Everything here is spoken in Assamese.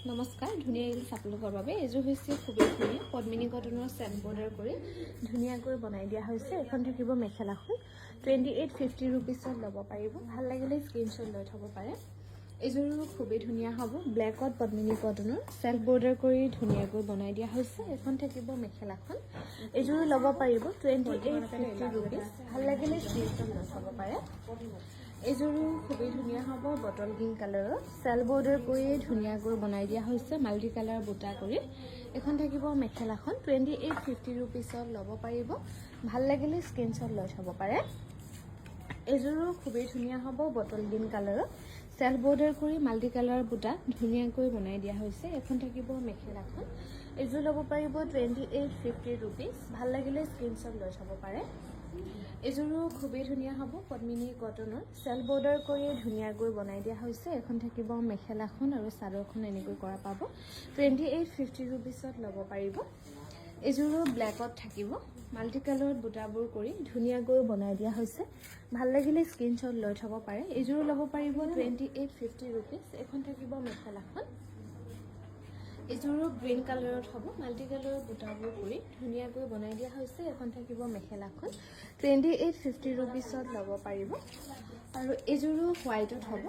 নমস্কাৰ ধুনীয়া এৰি আপোনালোকৰ বাবে এযোৰ হৈছে খুবেই ধুনীয়া পদ্মিনী কটনৰ চেল্ফ বৰ্ডাৰ কৰি ধুনীয়াকৈ বনাই দিয়া হৈছে। এখন থাকিব মেখেলাখন 2850 ৰুপিছত ল'ব পাৰিব। ভাল লাগিলে স্ক্ৰীনশ্বট লৈ থ'ব পাৰে। এযোৰো খুবেই ধুনীয়া হ'ব। ব্লেকত পদ্মিনী কটনৰ চেল্ফ বৰ্ডাৰ কৰি ধুনীয়াকৈ বনাই দিয়া হৈছে। এখন থাকিব মেখেলাখন। এযোৰো ল'ব পাৰিব 2850 ৰুপিছ। ভাল লাগিলে স্ক্ৰীনশ্বট লৈ থ'ব পাৰে। এযোৰো খুবেই ধুনীয়া হ'ব। বটল গ্ৰীণ কালাৰৰ চেল্ফ বৰ্ডাৰ কৰি ধুনীয়াকৈ বনাই দিয়া হৈছে মাল্টি কালাৰ বুটা কৰি। এখন থাকিব মেখেলাখন 2850 ৰুপিছত ল'ব পাৰিব। ভাল লাগিলে স্ক্ৰীনশ্বট লৈ থ'ব পাৰে। এযোৰো খুবেই ধুনীয়া হ'ব। বটল গ্ৰীণ কালাৰৰ চেল্ফ বৰ্ডাৰ কৰি মাল্টি কালাৰ বুটা ধুনীয়াকৈ বনাই দিয়া হৈছে। এখন থাকিব মেখেলাখন। এযোৰ ল'ব পাৰিব 2850 ৰুপিছ। ভাল লাগিলে স্ক্ৰীনশ্বট লৈ থ'ব পাৰে। এযোৰো খুবেই ধুনীয়া হ'ব। পদ্মিনী কটনৰ চেল্ফ বৰ্ডাৰ কৰি ধুনীয়াকৈ বনাই দিয়া হৈছে। এখন থাকিব মেখেলাখন আৰু চাদৰখন এনেকৈ কৰা পাব। 2850 ৰুপিছত ল'ব পাৰিব। এযোৰো ব্লেকত থাকিব। মাল্টি কালাৰত বুটাবোৰ কৰি ধুনীয়াকৈ বনাই দিয়া হৈছে। ভাল লাগিলে স্ক্ৰীনশ্বট লৈ থ'ব পাৰে। এযোৰো ল'ব পাৰিব 2850 ৰুপিছ। এখন থাকিব মেখেলাখন। এযোৰো গ্ৰীণ কালাৰত হ'ব। মাল্টি কালাৰৰ বুটাবোৰ কৰি ধুনীয়াকৈ বনাই দিয়া হৈছে। এখন থাকিব মেখেলাখন 2850 ৰুপিছত ল'ব পাৰিব। আৰু এযোৰো হোৱাইটত হ'ব।